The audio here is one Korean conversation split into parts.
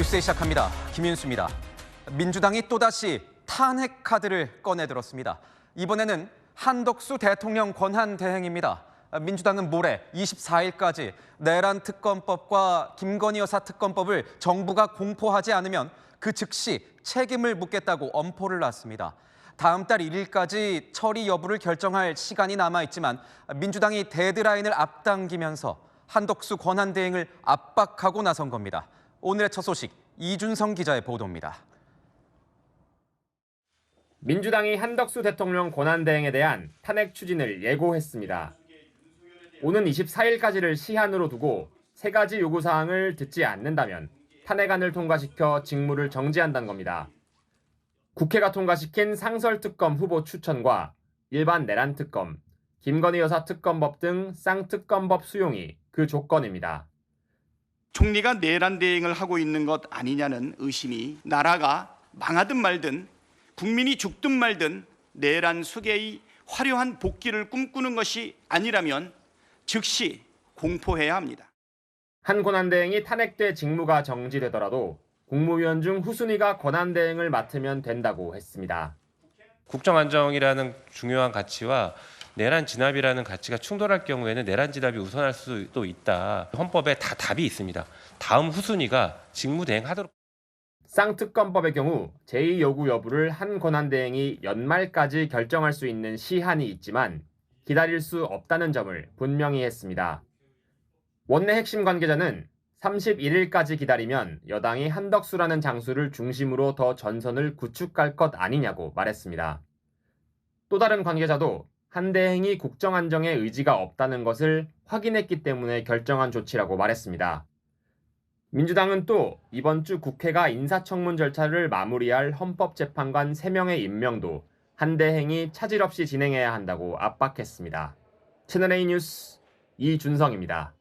뉴스에 시작합니다. 김윤수입니다. 민주당이 또다시 탄핵 카드를 꺼내들었습니다. 이번에는 한덕수 대통령 권한 대행입니다. 민주당은 모레 24일까지 내란 특검법과 김건희 여사 특검법을 정부가 공포하지 않으면 그 즉시 책임을 묻겠다고 엄포를 놨습니다. 다음 달 1일까지 처리 여부를 결정할 시간이 남아있지만 민주당이 데드라인을 앞당기면서 한덕수 권한 대행을 압박하고 나선 겁니다. 오늘의 첫 소식 이준성 기자의 보도입니다. 민주당이 한덕수 대통령 권한대행에 대한 탄핵 추진을 예고했습니다. 오는 24일까지를 시한으로 두고 세 가지 요구사항을 듣지 않는다면 탄핵안을 통과시켜 직무를 정지한다는 겁니다. 국회가 통과시킨 상설특검 후보 추천과 일반 내란특검, 김건희 여사 특검법 등 쌍특검법 수용이 그 조건입니다. 총리가 내란 대행을 하고 있는 것 아니냐는 의심이 나라가 망하든 말든 국민이 죽든 말든 내란 수계의 화려한 복귀를 꿈꾸는 것이 아니라면 즉시 공포해야 합니다. 한 권한대행이 탄핵돼 직무가 정지되더라도 국무위원 중 후순위가 권한대행을 맡으면 된다고 했습니다. 국정안정이라는 중요한 가치와 내란 진압이라는 가치가 충돌할 경우에는 내란 진압이 우선할 수도 있다. 헌법에 다 답이 있습니다. 다음 후순위가 직무대행하도록. 쌍특검법의 경우 제2요구 여부를 한 권한대행이 연말까지 결정할 수 있는 시한이 있지만 기다릴 수 없다는 점을 분명히 했습니다. 원내 핵심 관계자는 31일까지 기다리면 여당이 한덕수라는 장수를 중심으로 더 전선을 구축할 것 아니냐고 말했습니다. 또 다른 관계자도 한 대행이 국정안정에 의지가 없다는 것을 확인했기 때문에 결정한 조치라고 말했습니다. 민주당은 또 이번 주 국회가 인사청문 절차를 마무리할 헌법재판관 3명의 임명도 한 대행이 차질 없이 진행해야 한다고 압박했습니다. 채널A 뉴스 이준성입니다.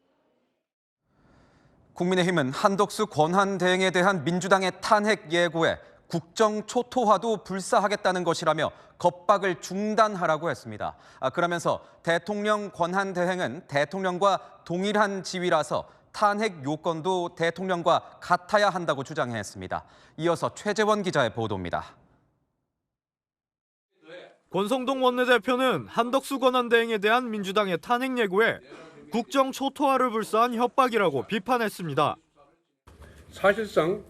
국민의힘은 한덕수 권한 대행에 대한 민주당의 탄핵 예고에 국정 초토화도 불사하겠다는 것이라며 겁박을 중단하라고 했습니다. 그러면서 대통령 권한 대행은 대통령과 동일한 지위라서 탄핵 요건도 대통령과 같아야 한다고 주장했습니다. 이어서 최재원 기자의 보도입니다. 권성동 원내대표는 한덕수 권한대행에 대한 민주당의 탄핵 예고에 국정 초토화를 불사한 협박이라고 비판했습니다. 사실상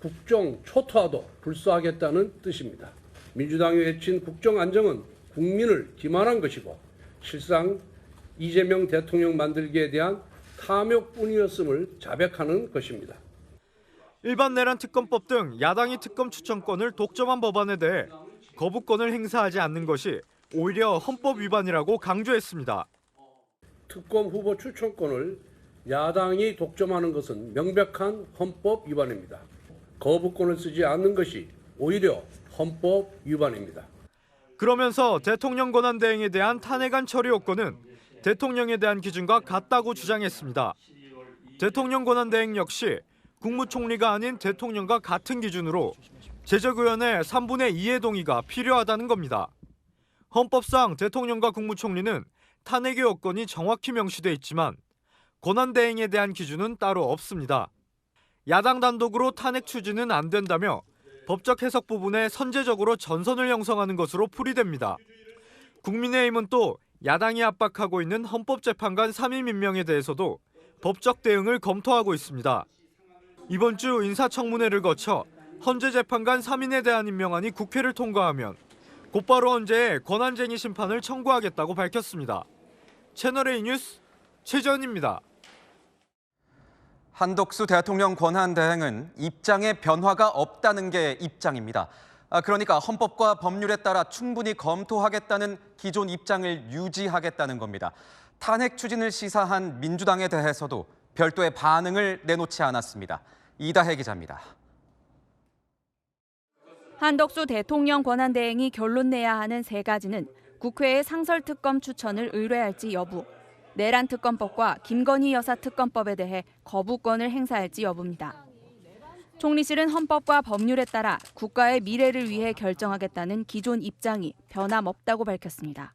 국정 초토화도 불사하겠다는 뜻입니다. 민주당이 외친 국정 안정은 국민을 기만한 것이고 실상 이재명 대통령 만들기에 대한 탐욕뿐이었음을 자백하는 것입니다. 일반 내란 특검법 등 야당이 특검 추천권을 독점한 법안에 대해 거부권을 행사하지 않는 것이 오히려 헌법 위반이라고 강조했습니다. 특검 후보 추천권을 야당이 독점하는 것은 명백한 헌법 위반입니다. 거부권을 쓰지 않는 것이 오히려 헌법 위반입니다. 그러면서 대통령 권한 대행에 대한 탄핵안 처리 요건은 대통령에 대한 기준과 같다고 주장했습니다. 대통령 권한 대행 역시 국무총리가 아닌 대통령과 같은 기준으로 제적의원의 3분의 2의 동의가 필요하다는 겁니다. 헌법상 대통령과 국무총리는 탄핵의 요건이 정확히 명시돼 있지만 권한 대행에 대한 기준은 따로 없습니다. 야당 단독으로 탄핵 추진은 안 된다며 법적 해석 부분에 선제적으로 전선을 형성하는 것으로 풀이됩니다. 국민의힘은 또 야당이 압박하고 있는 헌법재판관 3임 임명에 대해서도 법적 대응을 검토하고 있습니다. 이번 주 인사청문회를 거쳐 헌재재판관 3인에 대한 임명안이 국회를 통과하면 곧바로 헌재에 권한쟁의 심판을 청구하겠다고 밝혔습니다. 채널A 뉴스 최재원입니다. 한덕수 대통령 권한 대행은 입장에 변화가 없다는 게 입장입니다. 그러니까 헌법과 법률에 따라 충분히 검토하겠다는 기존 입장을 유지하겠다는 겁니다. 탄핵 추진을 시사한 민주당에 대해서도 별도의 반응을 내놓지 않았습니다. 이다혜 기자입니다. 한덕수 대통령 권한 대행이 결론 내야 하는 세 가지는 국회의 상설특검 추천을 의뢰할지 여부, 내란 특검법과 김건희 여사 특검법에 대해 거부권을 행사할지 여부입니다. 총리실은 헌법과 법률에 따라 국가의 미래를 위해 결정하겠다는 기존 입장이 변함없다고 밝혔습니다.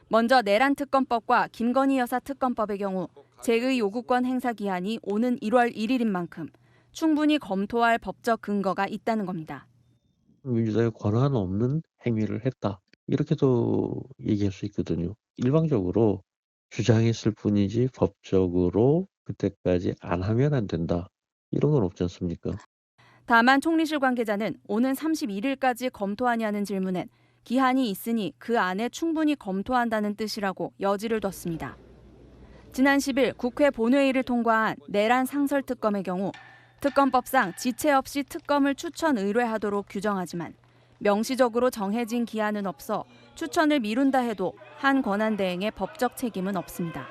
먼저 내란 특검법과 김건희 여사 특검법의 경우 제의 요구권 행사 기한이 오는 1월 1일인 만큼 충분히 검토할 법적 근거가 있다는 겁니다. 민주당이 권한 없는 행위를 했다. 이렇게도 얘기할 수 있거든요. 일방적으로 주장했을 뿐이지 법적으로 그때까지 안 하면 안 된다. 이런 건 없지 않습니까? 다만 총리실 관계자는 오는 31일까지 검토하냐는 질문엔 기한이 있으니 그 안에 충분히 검토한다는 뜻이라고 여지를 뒀습니다. 지난 10일 국회 본회의를 통과한 내란 상설특검의 경우 특검법상 지체 없이 특검을 추천 의뢰하도록 규정하지만 명시적으로 정해진 기한은 없어 추천을 미룬다 해도 한 권한대행의 법적 책임은 없습니다.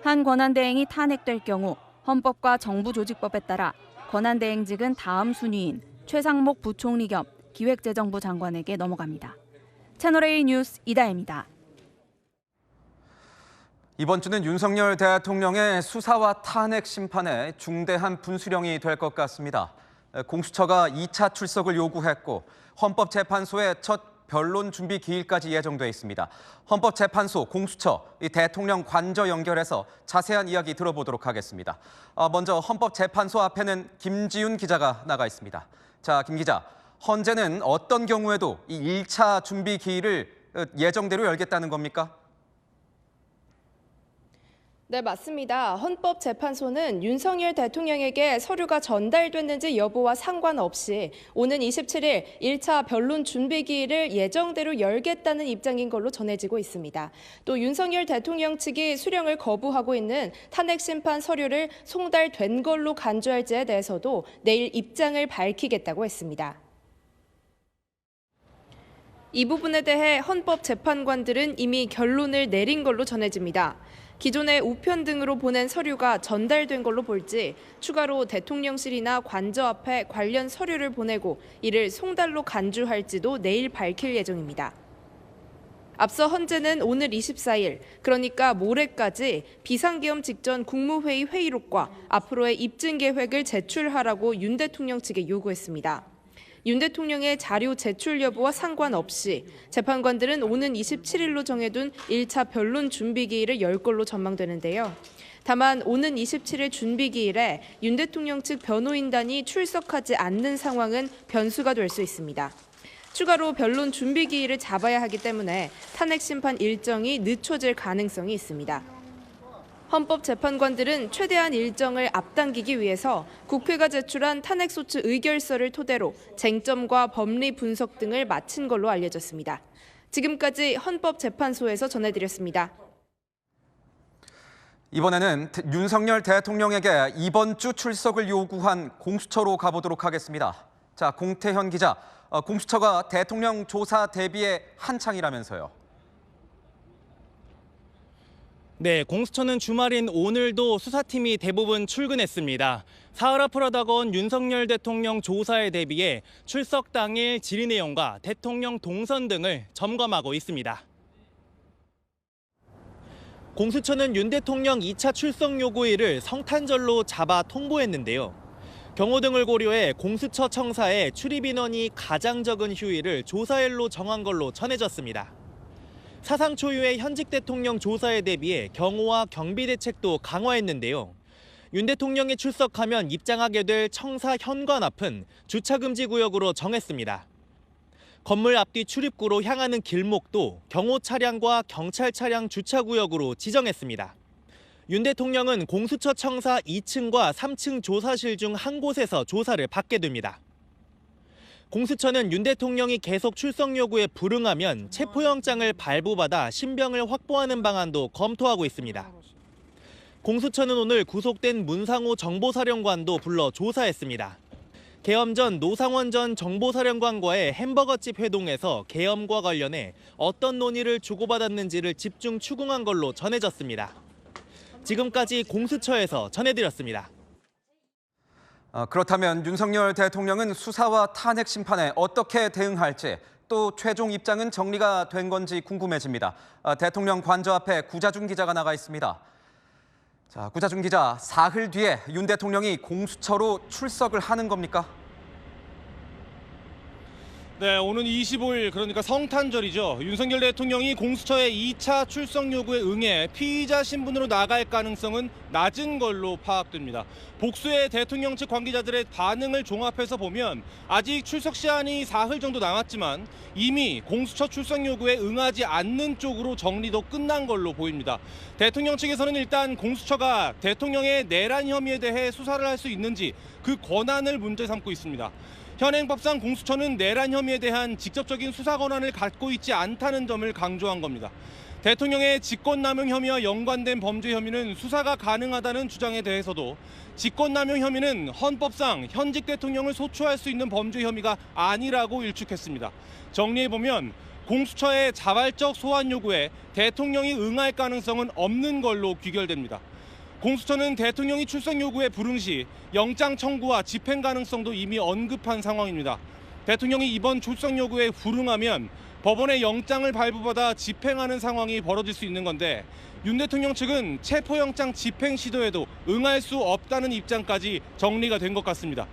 한 권한대행이 탄핵될 경우 헌법과 정부조직법에 따라 권한대행직은 다음 순위인 최상목 부총리 겸 기획재정부 장관에게 넘어갑니다. 채널A 뉴스 이다혜입니다. 이번 주는 윤석열 대통령의 수사와 탄핵 심판에 중대한 분수령이 될 것 같습니다. 공수처가 2차 출석을 요구했고 헌법재판소의 첫 변론 준비 기일까지 예정돼 있습니다. 헌법재판소, 공수처, 대통령 관저 연결해서 자세한 이야기 들어보도록 하겠습니다. 먼저 헌법재판소 앞에는 김지윤 기자가 나가 있습니다. 자, 김 기자, 헌재는 어떤 경우에도 이 1차 준비 기일을 예정대로 열겠다는 겁니까? 네, 맞습니다. 헌법재판소는 윤석열 대통령에게 서류가 전달됐는지 여부와 상관없이 오는 27일 1차 변론 준비기일을 예정대로 열겠다는 입장인 걸로 전해지고 있습니다. 또 윤석열 대통령 측이 수령을 거부하고 있는 탄핵심판 서류를 송달된 걸로 간주할지에 대해서도 내일 입장을 밝히겠다고 했습니다. 이 부분에 대해 헌법재판관들은 이미 결론을 내린 걸로 전해집니다. 기존의 우편 등으로 보낸 서류가 전달된 걸로 볼지 추가로 대통령실이나 관저 앞에 관련 서류를 보내고 이를 송달로 간주할지도 내일 밝힐 예정입니다. 앞서 헌재는 오늘 24일, 그러니까 모레까지 비상계엄 직전 국무회의 회의록과 앞으로의 입증 계획을 제출하라고 윤 대통령 측에 요구했습니다. 윤 대통령의 자료 제출 여부와 상관없이 재판관들은 오는 27일로 정해둔 1차 변론 준비기일을 열 걸로 전망되는데요. 다만 오는 27일 준비기일에 윤 대통령 측 변호인단이 출석하지 않는 상황은 변수가 될 수 있습니다. 추가로 변론 준비기일을 잡아야 하기 때문에 탄핵심판 일정이 늦춰질 가능성이 있습니다. 헌법재판관들은 최대한 일정을 앞당기기 위해서 국회가 제출한 탄핵소추 의결서를 토대로 쟁점과 법리 분석 등을 마친 걸로 알려졌습니다. 지금까지 헌법재판소에서 전해드렸습니다. 이번에는 윤석열 대통령에게 이번 주 출석을 요구한 공수처로 가보도록 하겠습니다. 자, 공태현 기자, 공수처가 대통령 조사 대비에 한창이라면서요. 네, 공수처는 주말인 오늘도 수사팀이 대부분 출근했습니다. 사흘 앞으로 다가온 윤석열 대통령 조사에 대비해 출석 당일 질의 내용과 대통령 동선 등을 점검하고 있습니다. 공수처는 윤 대통령 2차 출석 요구일을 성탄절로 잡아 통보했는데요. 경호 등을 고려해 공수처 청사에 출입 인원이 가장 적은 휴일을 조사일로 정한 걸로 전해졌습니다. 사상 초유의 현직 대통령 조사에 대비해 경호와 경비 대책도 강화했는데요. 윤 대통령이 출석하면 입장하게 될 청사 현관 앞은 주차금지 구역으로 정했습니다. 건물 앞뒤 출입구로 향하는 길목도 경호 차량과 경찰 차량 주차 구역으로 지정했습니다. 윤 대통령은 공수처 청사 2층과 3층 조사실 중 한 곳에서 조사를 받게 됩니다. 공수처는 윤 대통령이 계속 출석 요구에 불응하면 체포영장을 발부받아 신병을 확보하는 방안도 검토하고 있습니다. 공수처는 오늘 구속된 문상호 정보사령관도 불러 조사했습니다. 계엄 전 노상원 전 정보사령관과의 햄버거집 회동에서 계엄과 관련해 어떤 논의를 주고받았는지를 집중 추궁한 걸로 전해졌습니다. 지금까지 공수처에서 전해드렸습니다. 그렇다면 윤석열 대통령은 수사와 탄핵 심판에 어떻게 대응할지 또 최종 입장은 정리가 된 건지 궁금해집니다. 대통령 관저 앞에 구자준 기자가 나가 있습니다. 자, 구자준 기자, 사흘 뒤에 윤 대통령이 공수처로 출석을 하는 겁니까? 네, 오는 25일 그러니까 성탄절이죠. 윤석열 대통령이 공수처의 2차 출석 요구에 응해 피의자 신분으로 나갈 가능성은 낮은 걸로 파악됩니다. 복수의 대통령 측 관계자들의 반응을 종합해서 보면 아직 출석 시한이 사흘 정도 남았지만 이미 공수처 출석 요구에 응하지 않는 쪽으로 정리도 끝난 걸로 보입니다. 대통령 측에서는 일단 공수처가 대통령의 내란 혐의에 대해 수사를 할 수 있는지 그 권한을 문제 삼고 있습니다. 현행법상 공수처는 내란 혐의에 대한 직접적인 수사 권한을 갖고 있지 않다는 점을 강조한 겁니다. 대통령의 직권남용 혐의와 연관된 범죄 혐의는 수사가 가능하다는 주장에 대해서도 직권남용 혐의는 헌법상 현직 대통령을 소추할 수 있는 범죄 혐의가 아니라고 일축했습니다. 정리해보면 공수처의 자발적 소환 요구에 대통령이 응할 가능성은 없는 걸로 귀결됩니다. 공수처는 대통령이 출석 요구에 불응 시 영장 청구와 집행 가능성도 이미 언급한 상황입니다. 대통령이 이번 출석 요구에 불응하면 법원에 영장을 발부받아 집행하는 상황이 벌어질 수 있는 건데 윤 대통령 측은 체포영장 집행 시도에도 응할 수 없다는 입장까지 정리가 된 것 같습니다.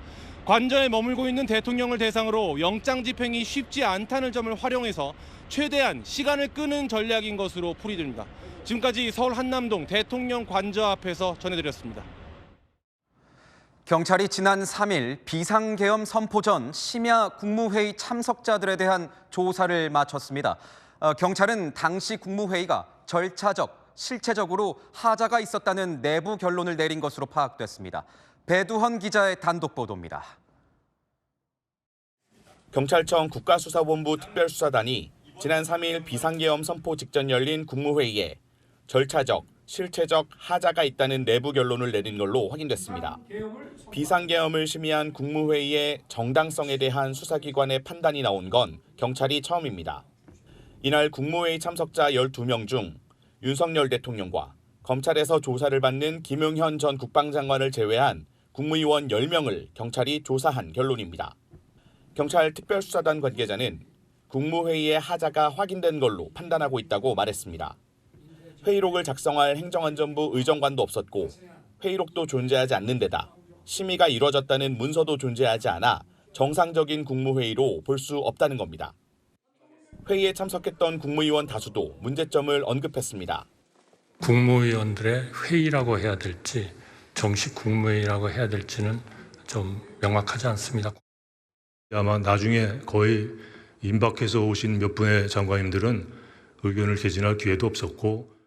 관저에 머물고 있는 대통령을 대상으로 영장 집행이 쉽지 않다는 점을 활용해서 최대한 시간을 끄는 전략인 것으로 풀이됩니다. 지금까지 서울 한남동 대통령 관저 앞에서 전해드렸습니다. 경찰이 지난 3일 비상계엄 선포 전 심야 국무회의 참석자들에 대한 조사를 마쳤습니다. 경찰은 당시 국무회의가 절차적, 실체적으로 하자가 있었다는 내부 결론을 내린 것으로 파악됐습니다. 배두헌 기자의 단독 보도입니다. 경찰청 국가수사본부 특별수사단이 지난 3일 비상계엄 선포 직전 열린 국무회의에 절차적, 실체적 하자가 있다는 내부 결론을 내린 걸로 확인됐습니다. 비상계엄을 심의한 국무회의의 정당성에 대한 수사기관의 판단이 나온 건 경찰이 처음입니다. 이날 국무회의 참석자 12명 중 윤석열 대통령과 검찰에서 조사를 받는 김용현 전 국방장관을 제외한 국무위원 10명을 경찰이 조사한 결론입니다. 경찰 특별수사단 관계자는 국무회의의 하자가 확인된 걸로 판단하고 있다고 말했습니다. 회의록을 작성할 행정안전부 의정관도 없었고 회의록도 존재하지 않는 데다 심의가 이뤄졌다는 문서도 존재하지 않아 정상적인 국무회의로 볼 수 없다는 겁니다. 회의에 참석했던 국무위원 다수도 문제점을 언급했습니다. 국무위원들의 회의라고 해야 될지 정식 국무회의라고 해야 될지는 좀 명확하지 않습니다. 아마 나중에 거의 임박해서 오신 몇 분의 장관님들은 의견을 개진할 기회도 없었고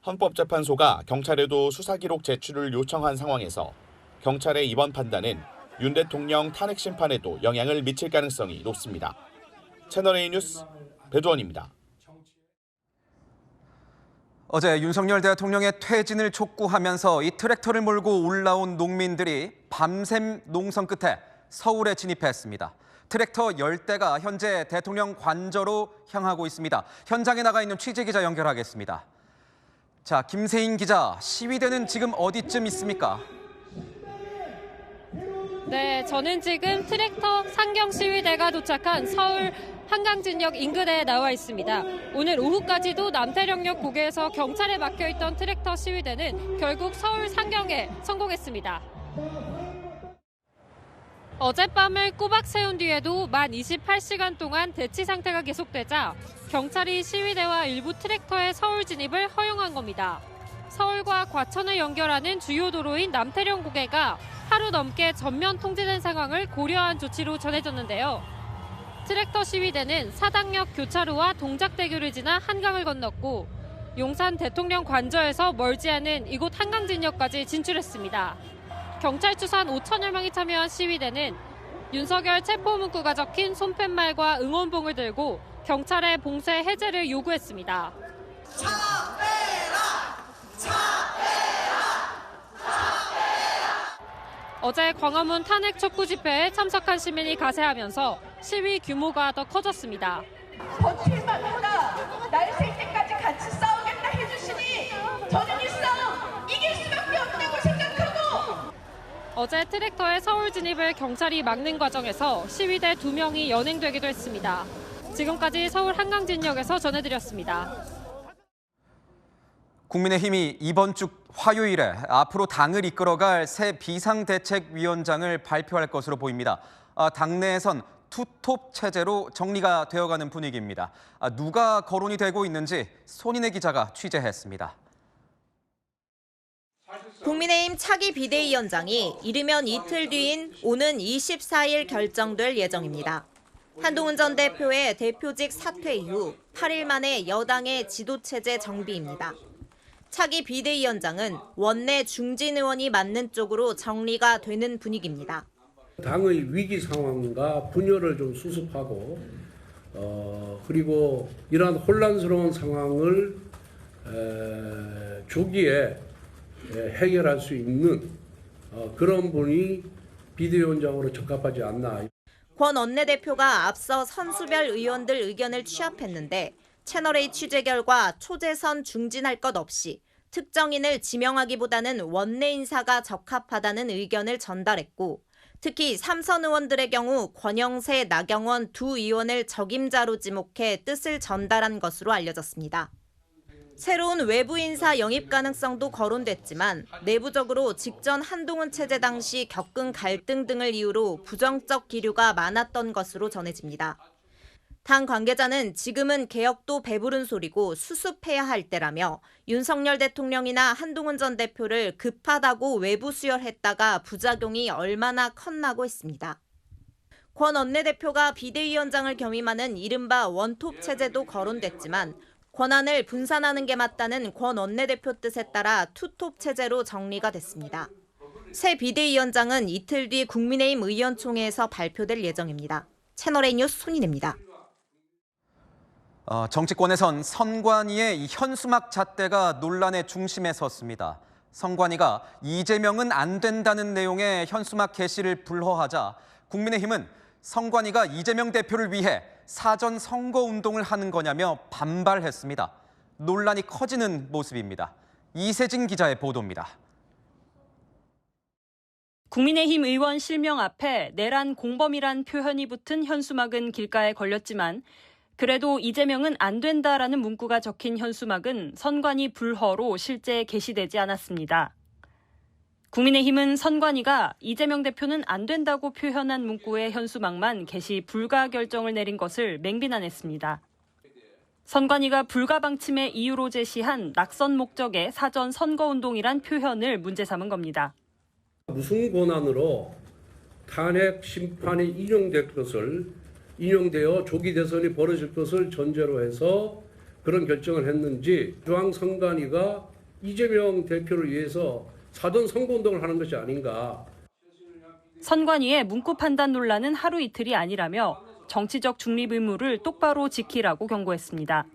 헌법재판소가 경찰에도 수사기록 제출을 요청한 상황에서 경찰의 이번 판단은 윤 대통령 탄핵 심판에도 영향을 미칠 가능성이 높습니다. 채널A 뉴스 배두헌입니다. 어제 윤석열 대통령의 퇴진을 촉구하면서 이 트랙터를 몰고 올라온 농민들이 밤샘 농성 끝에 서울에 진입했습니다. 트랙터 10대가 현재 대통령 관저로 향하고 있습니다. 현장에 나가 있는 취재기자 연결하겠습니다. 자, 김세인 기자, 시위대는 지금 어디쯤 있습니까? 네, 저는 지금 트랙터 상경 시위대가 도착한 서울 한강진역 인근에 나와 있습니다. 오늘 오후까지도 남태령역 고개에서 경찰에 막혀있던 트랙터 시위대는 결국 서울 상경에 성공했습니다. 어젯밤을 꼬박 세운 뒤에도 만 28시간 동안 대치 상태가 계속되자 경찰이 시위대와 일부 트랙터의 서울 진입을 허용한 겁니다. 서울과 과천을 연결하는 주요 도로인 남태령 고개가 하루 넘게 전면 통제된 상황을 고려한 조치로 전해졌는데요. 트랙터 시위대는 사당역 교차로와 동작대교를 지나 한강을 건넜고 용산 대통령 관저에서 멀지 않은 이곳 한강진역까지 진출했습니다. 경찰 추산 5천여 명이 참여한 시위대는 윤석열 체포 문구가 적힌 손팻말과 응원봉을 들고 경찰의 봉쇄 해제를 요구했습니다. 어제 광화문 탄핵 촉구 집회에 참석한 시민이 가세하면서 시위 규모가 더 커졌습니다. 버틸만보다 날 셀 때까지 같이 싸우겠다 해주시니 저는 이 싸움 이길 수밖에 없다고 생각하고 어제 트랙터의 서울 진입을 경찰이 막는 과정에서 시위대 2명이 연행되기도 했습니다. 지금까지 서울 한강진역에서 전해드렸습니다. 국민의힘이 이번 주 화요일에 앞으로 당을 이끌어갈 새 비상대책위원장을 발표할 것으로 보입니다. 당내에선 투톱 체제로 정리가 되어가는 분위기입니다. 누가 거론이 되고 있는지 손인혜 기자가 취재했습니다. 국민의힘 차기 비대위원장이 이르면 이틀 뒤인 오는 24일 결정될 예정입니다. 한동훈 전 대표의 대표직 사퇴 이후 8일 만에 여당의 지도체제 정비입니다. 차기 비대위원장은 원내 중진 의원이 맡는 쪽으로 정리가 되는 분위기입니다. 당의 위기 상황과 분열을 좀 수습하고 그리고 이러한 혼란스러운 상황을 조기에 해결할 수 있는 그런 분이 비대위원장으로 적합하지 않나. 권 원내대표가 앞서 선수별 의원들 의견을 취합했는데 채널A 취재 결과 초재선 중진할 것 없이 특정인을 지명하기보다는 원내 인사가 적합하다는 의견을 전달했고 특히 3선 의원들의 경우 권영세, 나경원 두 의원을 적임자로 지목해 뜻을 전달한 것으로 알려졌습니다. 새로운 외부 인사 영입 가능성도 거론됐지만 내부적으로 직전 한동훈 체제 당시 겪은 갈등 등을 이유로 부정적 기류가 많았던 것으로 전해집니다. 당 관계자는 지금은 개혁도 배부른 소리고 수습해야 할 때라며 윤석열 대통령이나 한동훈 전 대표를 급하다고 외부 수혈했다가 부작용이 얼마나 컸나고 했습니다. 권 원내대표가 비대위원장을 겸임하는 이른바 원톱 체제도 거론됐지만 권한을 분산하는 게 맞다는 권 원내대표 뜻에 따라 투톱 체제로 정리가 됐습니다. 새 비대위원장은 이틀 뒤 국민의힘 의원총회에서 발표될 예정입니다. 채널A 뉴스 손인혜입니다. 정치권에선 선관위의 이 현수막 잣대가 논란의 중심에 섰습니다. 선관위가 이재명은 안 된다는 내용의 현수막 게시를 불허하자 국민의힘은 선관위가 이재명 대표를 위해 사전 선거운동을 하는 거냐며 반발했습니다. 논란이 커지는 모습입니다. 이세진 기자의 보도입니다. 국민의힘 의원 실명 앞에 내란 공범이란 표현이 붙은 현수막은 길가에 걸렸지만 그래도 이재명은 안 된다라는 문구가 적힌 현수막은 선관위 불허로 실제 게시되지 않았습니다. 국민의힘은 선관위가 이재명 대표는 안 된다고 표현한 문구의 현수막만 게시 불가 결정을 내린 것을 맹비난했습니다. 선관위가 불가 방침의 이유로 제시한 낙선 목적의 사전 선거운동이란 표현을 문제 삼은 겁니다. 무슨 권한으로 탄핵 심판이 인용되어 조기 대선이 벌어질 것을 전제로 해서 그런 결정을 했는지 중앙선관위가 이재명 대표를 위해서 사전 선거운동을 하는 것이 아닌가. 선관위의 문구 판단 논란은 하루 이틀이 아니라며 정치적 중립 의무를 똑바로 지키라고 경고했습니다.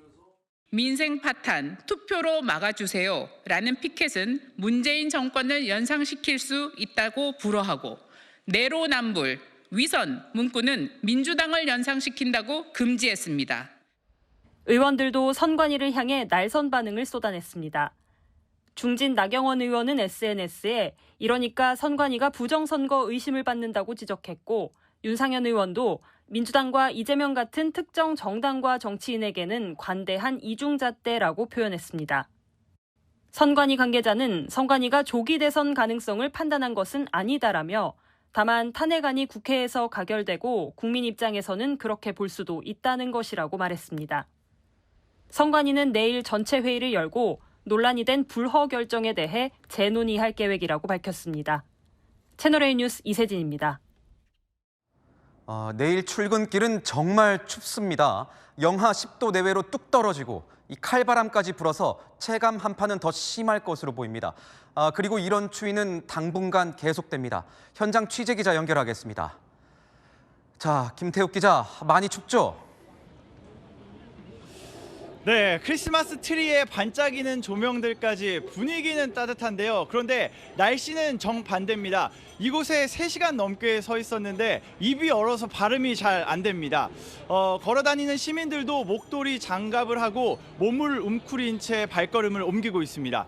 민생 파탄, 투표로 막아주세요 라는 피켓은 문재인 정권을 연상시킬 수 있다고 불허하고 내로남불, 위선 문구는 민주당을 연상시킨다고 금지했습니다. 의원들도 선관위를 향해 날선 반응을 쏟아냈습니다. 중진 나경원 의원은 SNS에 이러니까 선관위가 부정선거 의심을 받는다고 지적했고 윤상현 의원도 민주당과 이재명 같은 특정 정당과 정치인에게는 관대한 이중잣대라고 표현했습니다. 선관위 관계자는 선관위가 조기 대선 가능성을 판단한 것은 아니다라며 다만 탄핵안이 국회에서 가결되고 국민 입장에서는 그렇게 볼 수도 있다는 것이라고 말했습니다. 선관위는 내일 전체 회의를 열고 논란이 된 불허 결정에 대해 재논의할 계획이라고 밝혔습니다. 채널A 뉴스 이세진입니다. 내일 출근길은 정말 춥습니다. 영하 10도 내외로 뚝 떨어지고 이 칼바람까지 불어서 체감 한파는 더 심할 것으로 보입니다. 그리고 이런 추위는 당분간 계속됩니다. 현장 취재 기자 연결하겠습니다. 자, 김태욱 기자, 많이 춥죠? 네, 크리스마스 트리에 반짝이는 조명들까지 분위기는 따뜻한데요. 그런데 날씨는 정반대입니다. 이곳에 3시간 넘게 서 있었는데 입이 얼어서 발음이 잘 안 됩니다. 걸어다니는 시민들도 목도리 장갑을 하고 몸을 웅크린 채 발걸음을 옮기고 있습니다.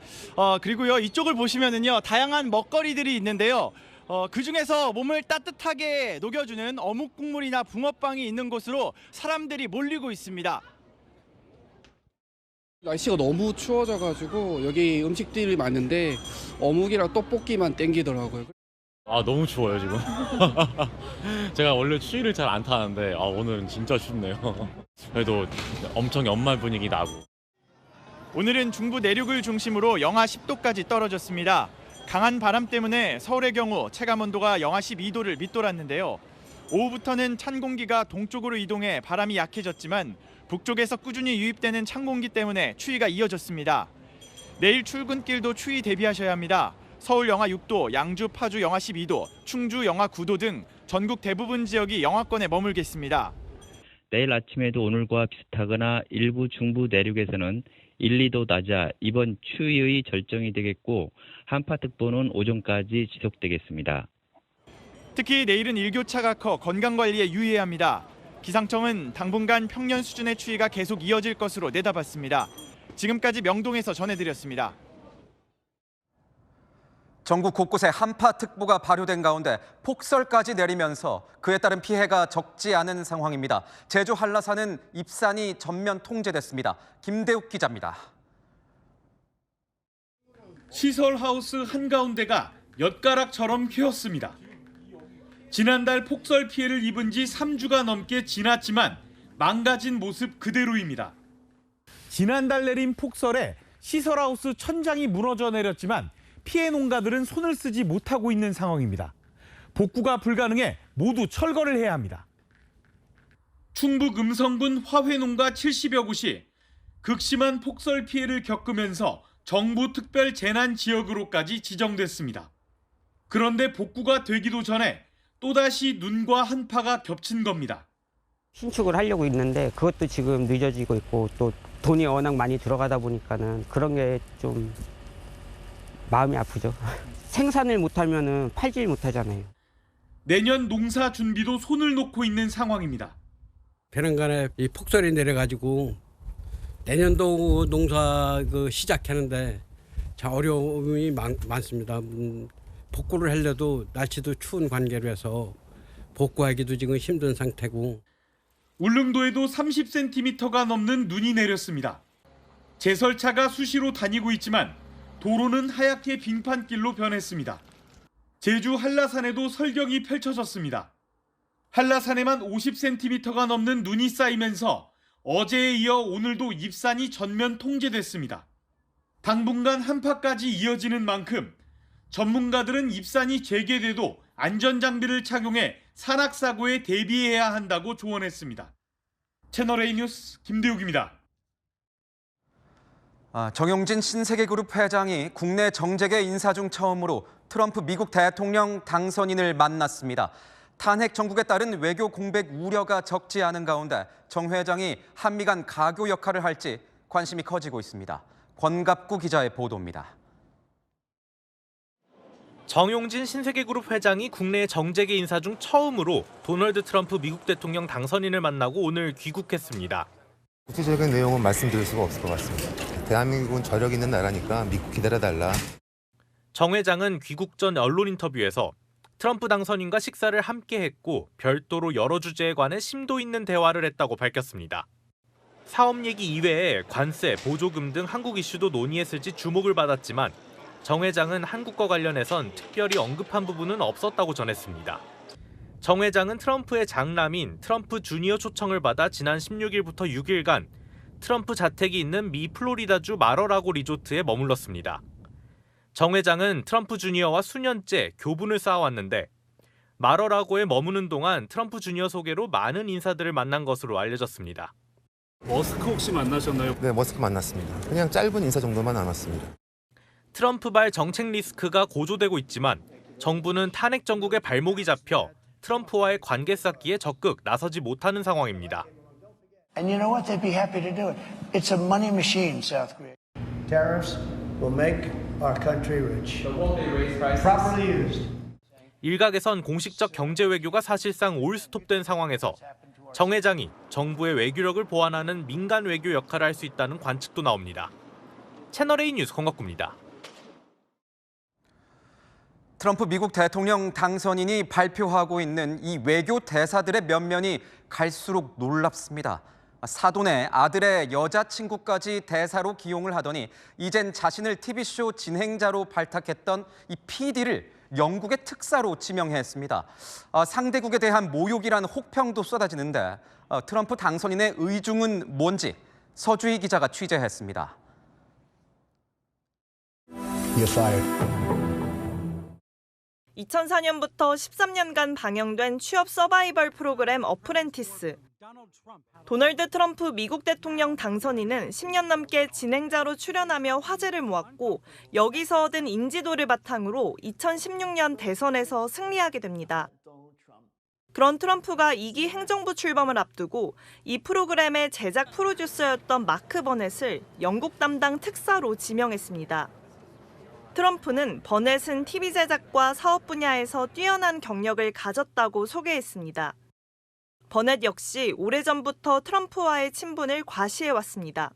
그리고요, 이쪽을 보시면은요, 다양한 먹거리들이 있는데요. 그중에서 몸을 따뜻하게 녹여주는 어묵 국물이나 붕어빵이 있는 곳으로 사람들이 몰리고 있습니다. 날씨가 너무 추워져가지고 여기 음식들이 많은데 어묵이랑 떡볶이만 땡기더라고요. 너무 추워요 지금. 제가 원래 추위를 잘 안 타는데 오늘은 진짜 춥네요. 그래도 엄청 연말 분위기 나고. 오늘은 중부 내륙을 중심으로 영하 10도까지 떨어졌습니다. 강한 바람 때문에 서울의 경우 체감온도가 영하 12도를 밑돌았는데요. 오후부터는 찬 공기가 동쪽으로 이동해 바람이 약해졌지만 북쪽에서 꾸준히 유입되는 찬 공기 때문에 추위가 이어졌습니다. 내일 출근길도 추위 대비하셔야 합니다. 서울 영하 6도, 양주, 파주 영하 12도, 충주 영하 9도 등 전국 대부분 지역이 영하권에 머물겠습니다. 내일 아침에도 오늘과 비슷하거나 일부 중부 내륙에서는 1, 2도 낮아 이번 추위의 절정이 되겠고 한파특보는 오전까지 지속되겠습니다. 특히 내일은 일교차가 커 건강관리에 유의해야 합니다. 기상청은 당분간 평년 수준의 추위가 계속 이어질 것으로 내다봤습니다. 지금까지 명동에서 전해드렸습니다. 전국 곳곳에 한파특보가 발효된 가운데 폭설까지 내리면서 그에 따른 피해가 적지 않은 상황입니다. 제주 한라산은 입산이 전면 통제됐습니다. 김대욱 기자입니다. 시설하우스 한가운데가 엿가락처럼 휘었습니다. 지난달 폭설 피해를 입은 지 3주가 넘게 지났지만 망가진 모습 그대로입니다. 지난달 내린 폭설에 시설하우스 천장이 무너져 내렸지만 피해 농가들은 손을 쓰지 못하고 있는 상황입니다. 복구가 불가능해 모두 철거를 해야 합니다. 충북 음성군 화훼농가 70여 곳이 극심한 폭설 피해를 겪으면서 정부 특별 재난 지역으로까지 지정됐습니다. 그런데 복구가 되기도 전에 또다시 눈과 한파가 겹친 겁니다. 신축을 하려고 있는데 그것도 지금 늦어지고 있고 또 돈이 워낙 많이 들어가다 보니까는 그런 게 좀 마음이 아프죠. 생산을 못하면은 팔질 못하잖아요. 내년 농사 준비도 손을 놓고 있는 상황입니다. 배낭간에 이 폭설이 내려가지고 내년도 농사 시작하는데 참 어려움이 많습니다. 복구를 하려도 날씨도 추운 관계로 해서 복구하기도 지금 힘든 상태고. 울릉도에도 30cm가 넘는 눈이 내렸습니다. 제설차가 수시로 다니고 있지만 도로는 하얗게 빙판길로 변했습니다. 제주 한라산에도 설경이 펼쳐졌습니다. 한라산에만 50cm가 넘는 눈이 쌓이면서 어제에 이어 오늘도 입산이 전면 통제됐습니다. 당분간 한파까지 이어지는 만큼 전문가들은 입산이 재개돼도 안전장비를 착용해 산악사고에 대비해야 한다고 조언했습니다. 채널A 뉴스 김대욱입니다. 정용진 신세계그룹 회장이 국내 정재계 인사 중 처음으로 트럼프 미국 대통령 당선인을 만났습니다. 탄핵 정국에 따른 외교 공백 우려가 적지 않은 가운데 정 회장이 한미 간 가교 역할을 할지 관심이 커지고 있습니다. 권갑구 기자의 보도입니다. 정용진 신세계그룹 회장이 국내 정재계 인사 중 처음으로 도널드 트럼프 미국 대통령 당선인을 만나고 오늘 귀국했습니다. 구체적인 내용은 말씀드릴 수가 없을 것 같습니다. 대한민국은 저력 있는 나라니까 믿고 기다려달라. 정 회장은 귀국 전 언론 인터뷰에서 트럼프 당선인과 식사를 함께 했고 별도로 여러 주제에 관해 심도 있는 대화를 했다고 밝혔습니다. 사업 얘기 이외에 관세, 보조금 등 한국 이슈도 논의했을지 주목을 받았지만 정 회장은 한국과 관련해선 특별히 언급한 부분은 없었다고 전했습니다. 정 회장은 트럼프의 장남인 트럼프 주니어 초청을 받아 지난 16일부터 6일간 트럼프 자택이 있는 미 플로리다주 마러라고 리조트에 머물렀습니다. 정 회장은 트럼프 주니어와 수년째 교분을 쌓아왔는데 마러라고에 머무는 동안 트럼프 주니어 소개로 많은 인사들을 만난 것으로 알려졌습니다. 머스크 혹시 만나셨나요? 네, 머스크 만났습니다. 그냥 짧은 인사 정도만 나눴습니다. 트럼프발 정책 리스크가 고조되고 있지만 정부는 탄핵 정국의 발목이 잡혀 트럼프와의 관계 쌓기에 적극 나서지 못하는 상황입니다. And you know what? They'd be happy to do it. It's a money machine, South Korea. Tariffs will make our country rich. But won't they raise prices? Properly used. 일각에선 공식적 경제 외교가 사실상 올스톱된 상황에서 정 회장이 정부의 외교력을 보완하는 민간 외교 역할을 할 수 있다는 관측도 나옵니다. 채널A 뉴스 권갑구입니다. 트럼프 미국 대통령 당선인이 발표하고 있는 이 외교 대사들의 면면이 갈수록 놀랍습니다. 사돈의 아들의 여자친구까지 대사로 기용을 하더니 이젠 자신을 TV쇼 진행자로 발탁했던 이 PD를 영국의 특사로 지명했습니다. 상대국에 대한 모욕이라는 혹평도 쏟아지는데 트럼프 당선인의 의중은 뭔지 서주희 기자가 취재했습니다. You're fired. 2004년부터 13년간 방영된 취업 서바이벌 프로그램 어프렌티스. 도널드 트럼프 미국 대통령 당선인은 10년 넘게 진행자로 출연하며 화제를 모았고 여기서 얻은 인지도를 바탕으로 2016년 대선에서 승리하게 됩니다. 그런 트럼프가 2기 행정부 출범을 앞두고 이 프로그램의 제작 프로듀서였던 마크 버넷을 영국 담당 특사로 지명했습니다. 트럼프는 버넷은 TV 제작과 사업 분야에서 뛰어난 경력을 가졌다고 소개했습니다. 버넷 역시 오래전부터 트럼프와의 친분을 과시해왔습니다.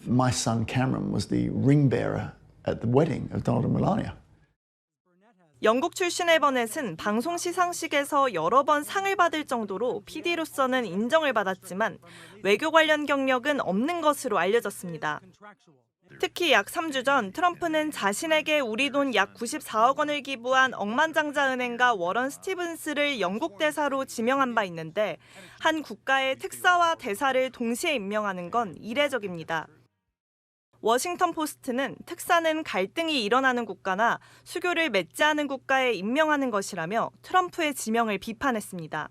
My son Cameron was the ring bearer at the wedding of Donald and Melania. 영국 출신의 버넷은 방송 시상식에서 여러 번 상을 받을 정도로 PD로서는 인정을 받았지만 외교 관련 경력은 없는 것으로 알려졌습니다. 특히 약 3주 전 트럼프는 자신에게 우리 돈 약 94억 원을 기부한 억만장자 은행가 워런 스티븐스를 영국 대사로 지명한 바 있는데 한 국가의 특사와 대사를 동시에 임명하는 건 이례적입니다. 워싱턴 포스트는 특사는 갈등이 일어나는 국가나 수교를 맺지 않은 국가에 임명하는 것이라며 트럼프의 지명을 비판했습니다.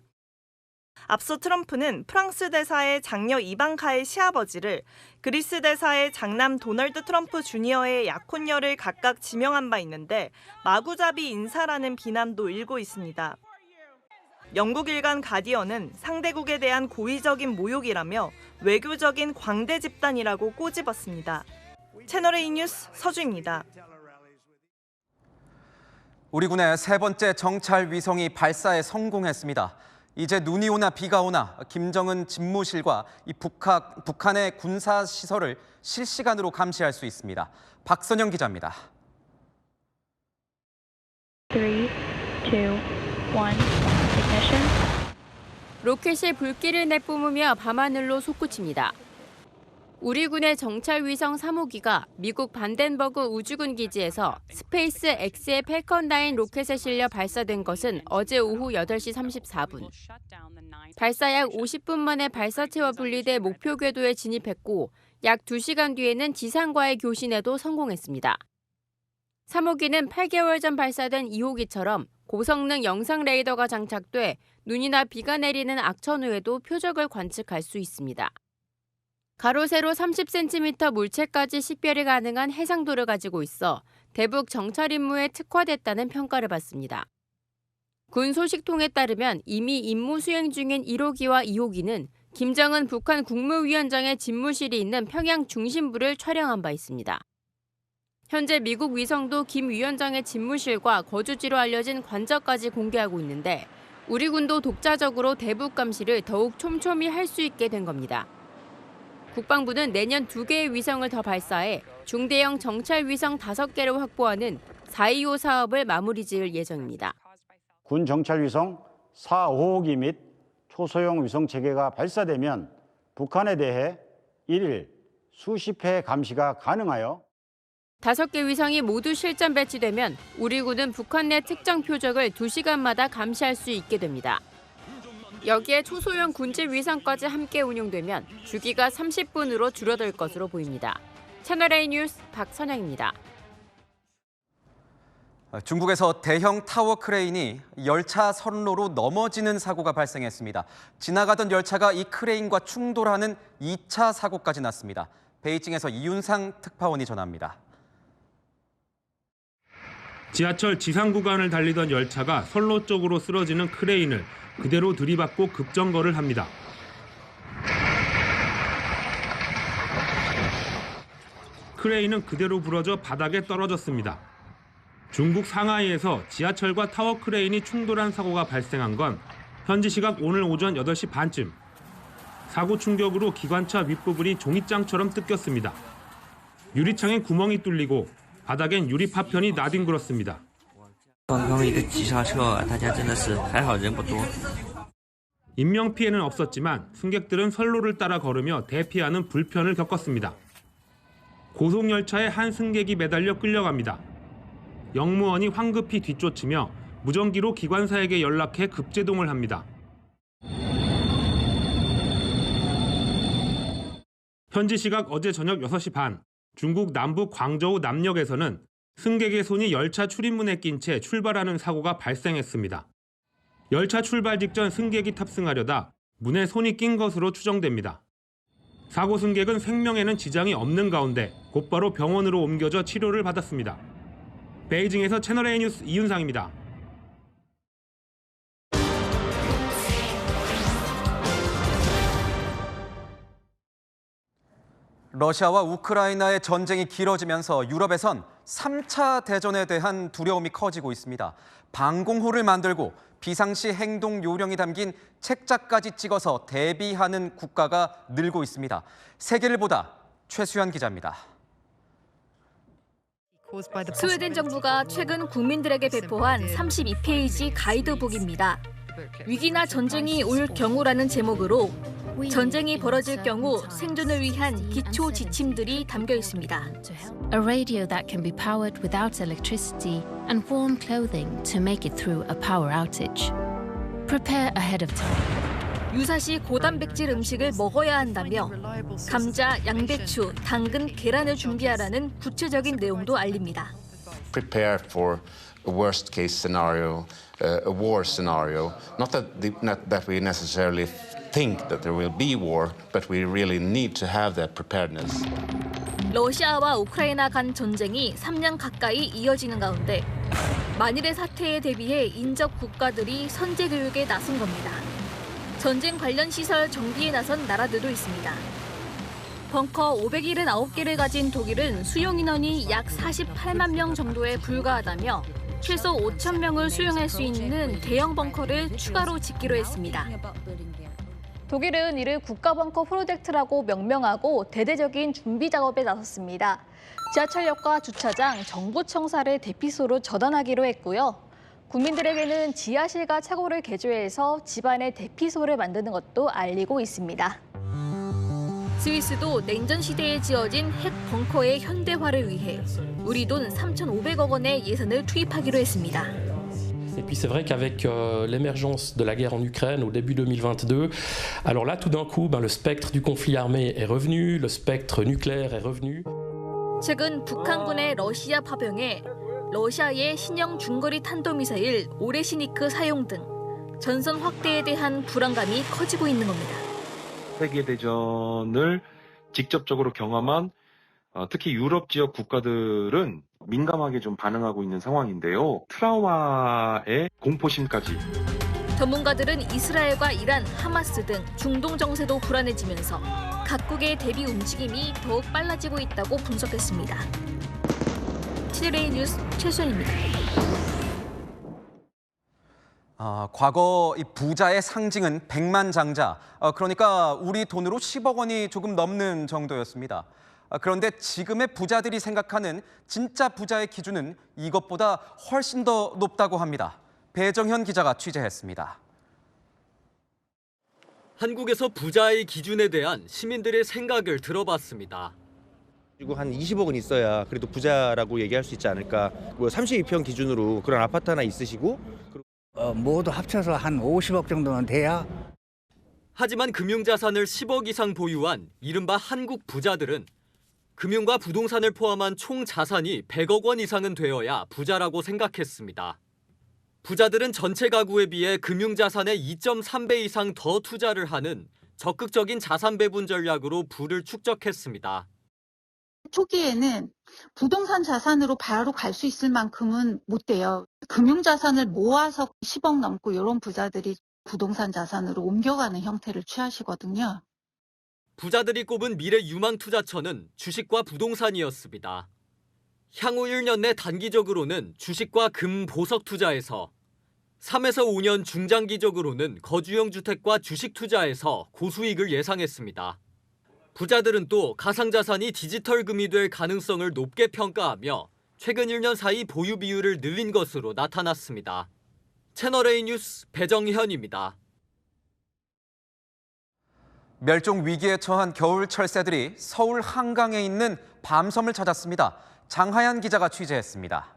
앞서 트럼프는 프랑스 대사의 장녀 이방카의 시아버지를 그리스 대사의 장남 도널드 트럼프 주니어의 약혼녀를 각각 지명한 바 있는데 마구잡이 인사라는 비난도 일고 있습니다. 영국 일간 가디언은 상대국에 대한 고의적인 모욕이라며 외교적인 광대 집단이라고 꼬집었습니다. 채널A 뉴스 서주입니다. 우리 군의 세 번째 정찰 위성이 발사에 성공했습니다. 이제 눈이 오나 비가 오나 김정은 집무실과 이 북한의 군사 시설을 실시간으로 감시할 수 있습니다. 박선영 기자입니다. 3, 2, 1, ignition. 로켓이 불길을 내뿜으며 밤하늘로 솟구칩니다. 우리 군의 정찰 위성 3호기가 미국 반덴버그 우주군 기지에서 스페이스 X의 팰컨 9 로켓에 실려 발사된 것은 어제 오후 8시 34분. 발사 약 50분 만에 발사체와 분리돼 목표 궤도에 진입했고 약 2시간 뒤에는 지상과의 교신에도 성공했습니다. 3호기는 8개월 전 발사된 2호기처럼 고성능 영상 레이더가 장착돼 눈이나 비가 내리는 악천 후에도 표적을 관측할 수 있습니다. 가로 세로 30cm 물체까지 식별이 가능한 해상도를 가지고 있어 대북 정찰 임무에 특화됐다는 평가를 받습니다. 군 소식통에 따르면 이미 임무 수행 중인 1호기와 2호기는 김정은 북한 국무위원장의 집무실이 있는 평양 중심부를 촬영한 바 있습니다. 현재 미국 위성도 김 위원장의 집무실과 거주지로 알려진 관저까지 공개하고 있는데 우리 군도 독자적으로 대북 감시를 더욱 촘촘히 할 수 있게 된 겁니다. 국방부는 내년 2개의 위성을 더 발사해 중대형 정찰 위성 5개를 확보하는 4.25 사업을 마무리 지을 예정입니다. 군 정찰 위성 4, 5호기 및 초소형 위성 체계가 발사되면 북한에 대해 1일 수십 회 감시가 가능하여 5개 위성이 모두 실전 배치되면 우리 군은 북한 내 특정 표적을 2시간마다 감시할 수 있게 됩니다. 여기에 초소형 군집 위성까지 함께 운용되면 주기가 30분으로 줄어들 것으로 보입니다. 채널A 뉴스 박선영입니다. 중국에서 대형 타워 크레인이 열차 선로로 넘어지는 사고가 발생했습니다. 지나가던 열차가 이 크레인과 충돌하는 2차 사고까지 났습니다. 베이징에서 이윤상 특파원이 전합니다. 지하철 지상 구간을 달리던 열차가 선로 쪽으로 쓰러지는 크레인을 그대로 들이받고 급정거를 합니다. 크레인은 그대로 부러져 바닥에 떨어졌습니다. 중국 상하이에서 지하철과 타워 크레인이 충돌한 사고가 발생한 건 현지 시각 오늘 오전 8시 반쯤. 사고 충격으로 기관차 윗부분이 종잇장처럼 뜯겼습니다. 유리창엔 구멍이 뚫리고 바닥엔 유리 파편이 나뒹굴었습니다. 인명피해는 없었지만 승객들은 선로를 따라 걸으며 대피하는 불편을 겪었습니다. 고속열차에 한 승객이 매달려 끌려갑니다. 영무원이 황급히 뒤쫓으며 무전기로 기관사에게 연락해 급제동을 합니다. 현지 시각 어제 저녁 6시 반, 중국 남부 광저우 남역에서는 승객의 손이 열차 출입문에 낀 채 출발하는 사고가 발생했습니다. 열차 출발 직전 승객이 탑승하려다 문에 손이 낀 것으로 추정됩니다. 사고 승객은 생명에는 지장이 없는 가운데 곧바로 병원으로 옮겨져 치료를 받았습니다. 베이징에서 채널A 뉴스 이윤상입니다. 러시아와 우크라이나의 전쟁이 길어지면서 유럽에선 3차 대전에 대한 두려움이 커지고 있습니다. 방공호를 만들고 비상시 행동 요령이 담긴 책자까지 찍어서 대비하는 국가가 늘고 있습니다. 세계를 보다 최수연 기자입니다. 스웨덴 정부가 최근 국민들에게 배포한 32페이지 가이드북입니다. 위기나 전쟁이 올 경우라는 제목으로 전쟁이 벌어질 경우 생존을 위한 기초 지침들이 담겨 있습니다. A radio that can be powered without electricity and warm clothing to make it through a power outage. Prepare ahead of time. 유사시 고단백질 음식을 먹어야 한다며 감자, 양배추, 당근, 계란을 준비하라는 구체적인 내용도 알립니다. Prepare for a worst case scenario, a war scenario. Not that we necessarily think that there will be war, but we really need to have that preparedness. 러시아와 우크라이나 간 전쟁이 3년 가까이 이어지는 가운데 만일의 사태에 대비해 인접 국가들이 선제 교육에 나선 겁니다. 전쟁 관련 시설 정비에 나선 나라들도 있습니다. 벙커 579개를 가진 독일은 수용 인원이 약 48만 명 정도에 불과하다며 최소 5천 명을 수용할 수 있는 대형 벙커를 추가로 짓기로 했습니다. 독일은 이를 국가벙커 프로젝트라고 명명하고 대대적인 준비 작업에 나섰습니다. 지하철역과 주차장, 정부청사를 대피소로 전환하기로 했고요. 국민들에게는 지하실과 차고를 개조해서 집안에 대피소를 만드는 것도 알리고 있습니다. 스위스도 냉전 시대에 지어진 핵 벙커의 현대화를 위해 우리 돈 3,500억 원의 예산을 투입하기로 했습니다. Et puis c'est vrai qu'avec l'émergence de la guerre en Ukraine au début 2022, alors là tout d'un coup, le spectre du conflit armé est revenu, le spectre nucléaire est revenu. 최근 북한군의 러시아 파병에 러시아의 신형 중거리 탄도미사일 오레시니크 사용 등 전선 확대에 대한 불안감이 커지고 있는 겁니다. 세계대전을 직접적으로 경험한 특히 유럽 지역 국가들은 민감하게 좀 반응하고 있는 상황인데요. 트라우마의 공포심까지. 전문가들은 이스라엘과 이란, 하마스 등 중동 정세도 불안해지면서 각국의 대비 움직임이 더욱 빨라지고 있다고 분석했습니다. 채널A 뉴스 최수연입니다. 과거 이 부자의 상징은 백만장자, 그러니까 우리 돈으로 10억 원이 조금 넘는 정도였습니다. 그런데 지금의 부자들이 생각하는 진짜 부자의 기준은 이것보다 훨씬 더 높다고 합니다. 배정현 기자가 취재했습니다. 한국에서 부자의 기준에 대한 시민들의 생각을 들어봤습니다. 그리고 한 20억은 있어야 그래도 부자라고 얘기할 수 있지 않을까. 32평 기준으로 그런 아파트 하나 있으시고 모두 합쳐서 한 50억 정도는 돼야. 하지만 금융자산을 10억 이상 보유한 이른바 한국 부자들은 금융과 부동산을 포함한 총 자산이 100억 원 이상은 되어야 부자라고 생각했습니다. 부자들은 전체 가구에 비해 금융자산의 2.3배 이상 더 투자를 하는 적극적인 자산 배분 전략으로 부를 축적했습니다. 초기에는 부동산 자산으로 바로 갈 수 있을 만큼은 못 돼요. 금융자산을 모아서 10억 넘고 이런 부자들이 부동산 자산으로 옮겨가는 형태를 취하시거든요. 부자들이 꼽은 미래 유망 투자처는 주식과 부동산이었습니다. 향후 1년 내 단기적으로는 주식과 금, 보석 투자에서 3에서 5년 중장기적으로는 거주용 주택과 주식 투자에서 고수익을 예상했습니다. 부자들은 또 가상자산이 디지털 금이 될 가능성을 높게 평가하며 최근 1년 사이 보유 비율을 늘린 것으로 나타났습니다. 채널A 뉴스 배정현입니다. 멸종 위기에 처한 겨울 철새들이 서울 한강에 있는 밤섬을 찾았습니다. 장하얀 기자가 취재했습니다.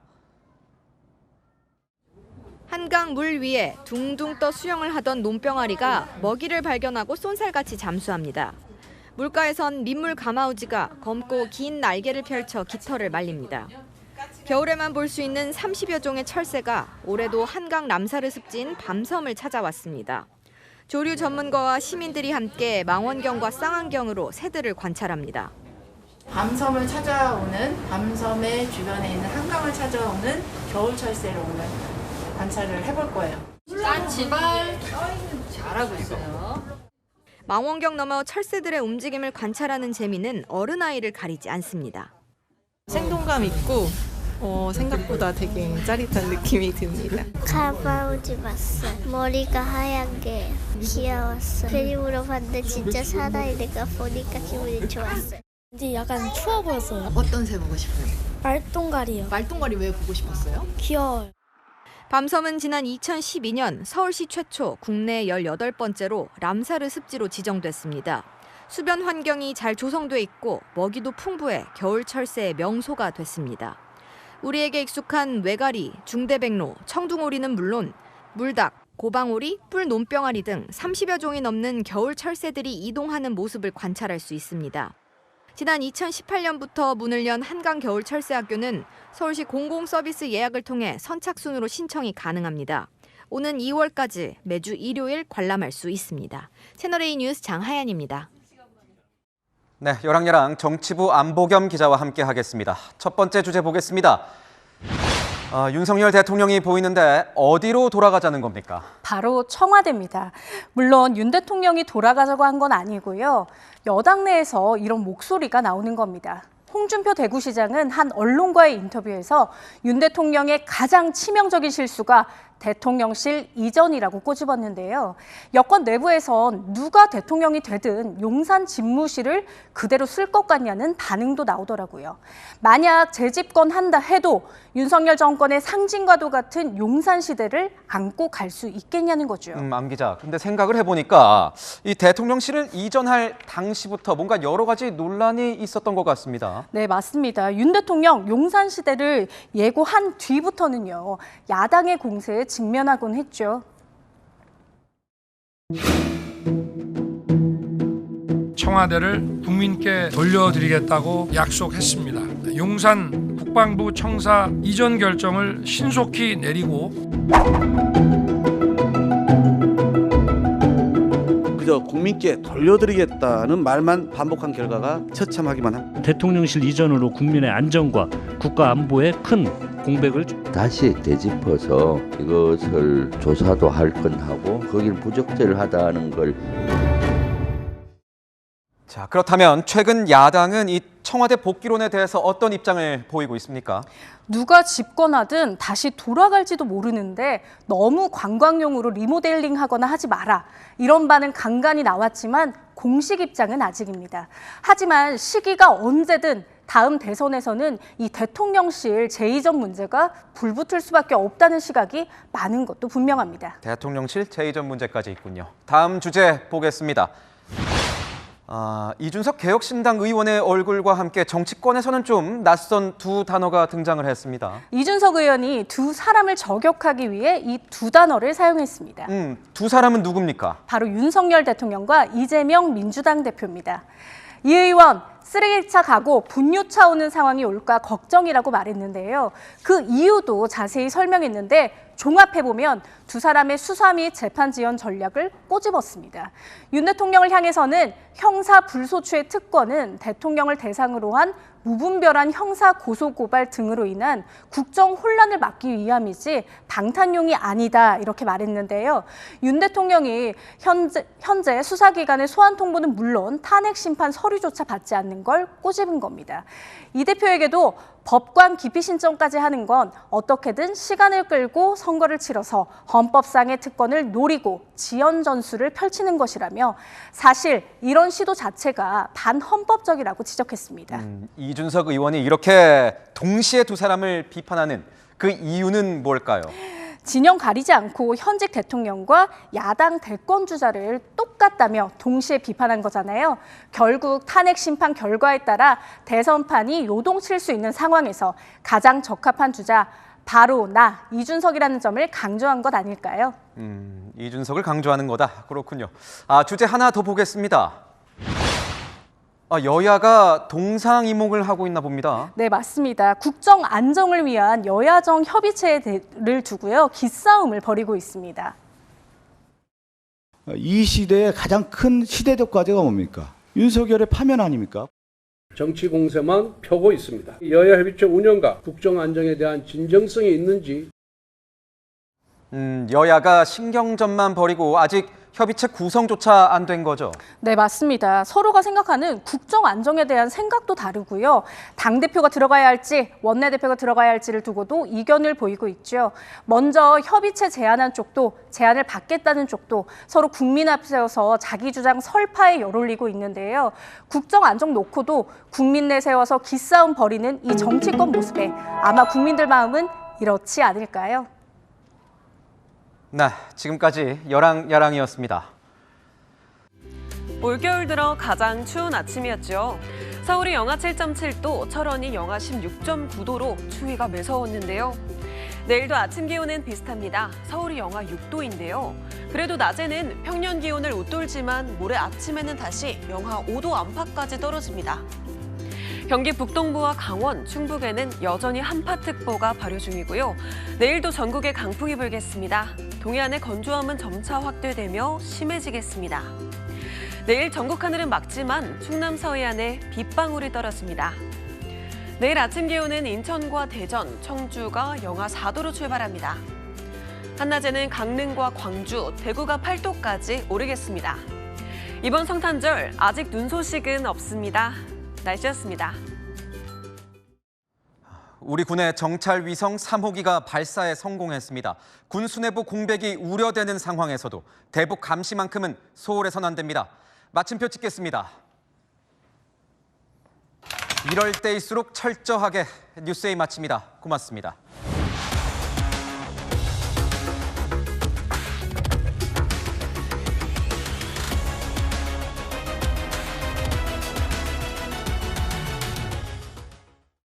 한강 물 위에 둥둥 떠 수영을 하던 놈병아리가 먹이를 발견하고 쏜살같이 잠수합니다. 물가에선 민물 가마우지가 검고 긴 날개를 펼쳐 깃털을 말립니다. 겨울에만 볼 수 있는 30여 종의 철새가 올해도 한강 람사르 습지인 밤섬을 찾아왔습니다. 조류 전문가와 시민들이 함께 망원경과 쌍안경으로 새들을 관찰합니다. 밤섬을 찾아오는, 밤섬의 주변에 있는 한강을 찾아오는 겨울 철새를 오늘 관찰을 해볼 거예요. 난 지발 잘하고 있어요. 망원경 너머 철새들의 움직임을 관찰하는 재미는 어른아이를 가리지 않습니다. 생동감 있고 생각보다 되게 짜릿한 느낌이 듭니다. 가마우지 봤어. 머리가 하얀 게 귀여웠어. 그림으로 봤는데 진짜 살아있는 거 보니까 기분이 좋았어요. 근데 약간 추워 보였어요. 어떤 새 보고 싶어요? 말똥가리요. 말똥가리 왜 보고 싶었어요? 귀여워요. 밤섬은 지난 2012년 서울시 최초 국내 18번째로 람사르 습지로 지정됐습니다. 수변 환경이 잘 조성돼 있고 먹이도 풍부해 겨울 철새의 명소가 됐습니다. 우리에게 익숙한 외가리, 중대백로, 청둥오리는 물론 물닭, 고방오리, 뿔놈병아리 등 30여 종이 넘는 겨울 철새들이 이동하는 모습을 관찰할 수 있습니다. 지난 2018년부터 문을 연 한강 겨울 철새학교는 서울시 공공서비스 예약을 통해 선착순으로 신청이 가능합니다. 오는 2월까지 매주 일요일 관람할 수 있습니다. 채널A 뉴스 장하연입니다. 네, 열왕여랑 정치부 안보겸 기자와 함께하겠습니다. 첫 번째 주제 보겠습니다. 윤석열 대통령이 보이는데 어디로 돌아가자는 겁니까? 바로 청와대입니다. 물론 윤 대통령이 돌아가자고 한 건 아니고요. 여당 내에서 이런 목소리가 나오는 겁니다. 홍준표 대구시장은 한 언론과의 인터뷰에서 윤 대통령의 가장 치명적인 실수가 대통령실 이전이라고 꼬집었는데요. 여권 내부에선 누가 대통령이 되든 용산 집무실을 그대로 쓸 것 같냐는 반응도 나오더라고요. 만약 재집권한다 해도 윤석열 정권의 상징과도 같은 용산 시대를 안고 갈 수 있겠냐는 거죠. 안 기자, 근데 생각을 해보니까 이 대통령실을 이전할 당시부터 뭔가 여러 가지 논란이 있었던 것 같습니다. 네, 맞습니다. 윤 대통령 용산 시대를 예고한 뒤부터는요. 야당의 공세에 직면하곤 했죠. 청와대를 국민께 돌려드리겠다고 약속했습니다. 용산 국방부 청사 이전 결정을 신속히 내리고 그저 국민께 돌려드리겠다는 말만 반복한 결과가 처참하기만 합니다. 대통령실 이전으로 국민의 안전과 국가 안보에 큰 공백을 다시 되짚어서 이것을 조사도 할 건 하고 거기를 부적절을 하다는 걸. 자, 그렇다면 최근 야당은 이 청와대 복귀론에 대해서 어떤 입장을 보이고 있습니까? 누가 집권하든 다시 돌아갈지도 모르는데 너무 관광용으로 리모델링하거나 하지 마라. 이런 반응 간간히 나왔지만 공식 입장은 아직입니다. 하지만 시기가 언제든 다음 대선에서는 이 대통령실 제2전 문제가 불붙을 수밖에 없다는 시각이 많은 것도 분명합니다. 대통령실 제2전 문제까지 있군요. 다음 주제 보겠습니다. 이준석 개혁신당 의원의 얼굴과 함께 정치권에서는 좀 낯선 두 단어가 등장을 했습니다. 이준석 의원이 두 사람을 저격하기 위해 이 두 단어를 사용했습니다. 두 사람은 누굽니까? 바로 윤석열 대통령과 이재명 민주당 대표입니다. 이 의원 쓰레기차 가고 분유차 오는 상황이 올까 걱정이라고 말했는데요. 그 이유도 자세히 설명했는데 종합해보면 두 사람의 수사 및 재판 지연 전략을 꼬집었습니다. 윤 대통령을 향해서는 형사 불소추의 특권은 대통령을 대상으로 한 무분별한 형사 고소고발 등으로 인한 국정 혼란을 막기 위함이지 방탄용이 아니다 이렇게 말했는데요. 윤 대통령이 현재 수사기관의 소환 통보는 물론 탄핵 심판 서류조차 받지 않는 걸 꼬집은 겁니다. 이 대표에게도 법관 기피 신청까지 하는 건 어떻게든 시간을 끌고 선거를 치러서 헌법상의 특권을 노리고 지연 전술을 펼치는 것이라며 사실 이런 시도 자체가 반헌법적이라고 지적했습니다. 이준석 의원이 이렇게 동시에 두 사람을 비판하는 그 이유는 뭘까요? 진영 가리지 않고 현직 대통령과 야당 대권 주자를 똑같다며 동시에 비판한 거잖아요. 결국 탄핵 심판 결과에 따라 대선판이 요동칠 수 있는 상황에서 가장 적합한 주자 바로 나 이준석이라는 점을 강조한 것 아닐까요? 이준석을 강조하는 거다. 그렇군요. 주제 하나 더 보겠습니다. 여야가 동상이몽을 하고 있나 봅니다. 네, 맞습니다. 국정 안정을 위한 여야정 협의체를 두고요. 기싸움을 벌이고 있습니다. 이 시대의 가장 큰 시대적 과제가 뭡니까? 윤석열의 파면 아닙니까? 정치 공세만 펴고 있습니다. 여야 협의체 운영과 국정 안정에 대한 진정성이 있는지. 여야가 신경전만 벌이고 아직 협의체 구성조차 안 된 거죠? 네, 맞습니다. 서로가 생각하는 국정 안정에 대한 생각도 다르고요. 당대표가 들어가야 할지 원내대표가 들어가야 할지를 두고도 이견을 보이고 있죠. 먼저 협의체 제안한 쪽도 제안을 받겠다는 쪽도 서로 국민 앞에 세워서 자기 주장 설파에 열올리고 있는데요. 국정 안정 놓고도 국민 내세워서 기싸움 벌이는 이 정치권 모습에 아마 국민들 마음은 이렇지 않을까요? 네, 지금까지 여랑야랑이었습니다. 올겨울 들어 가장 추운 아침이었죠. 서울이 영하 7.7도, 철원이 영하 16.9도로 추위가 매서웠는데요. 내일도 아침 기온은 비슷합니다. 서울이 영하 6도인데요. 그래도 낮에는 평년 기온을 웃돌지만 모레 아침에는 다시 영하 5도 안팎까지 떨어집니다. 경기 북동부와 강원, 충북에는 여전히 한파특보가 발효 중이고요. 내일도 전국에 강풍이 불겠습니다. 동해안의 건조함은 점차 확대되며 심해지겠습니다. 내일 전국 하늘은 맑지만 충남 서해안에 빗방울이 떨어집니다. 내일 아침 기온은 인천과 대전, 청주가 영하 4도로 출발합니다. 한낮에는 강릉과 광주, 대구가 8도까지 오르겠습니다. 이번 성탄절 아직 눈 소식은 없습니다. 날씨였습니다. 우리 군의 정찰 위성 3호기가 발사에 성공했습니다. 군 수뇌부 공백이 우려되는 상황에서도 대북 감시만큼은 소홀해서는 안 됩니다. 마침표 찍겠습니다. 이럴 때일수록 철저하게 뉴스에이 마칩니다. 고맙습니다.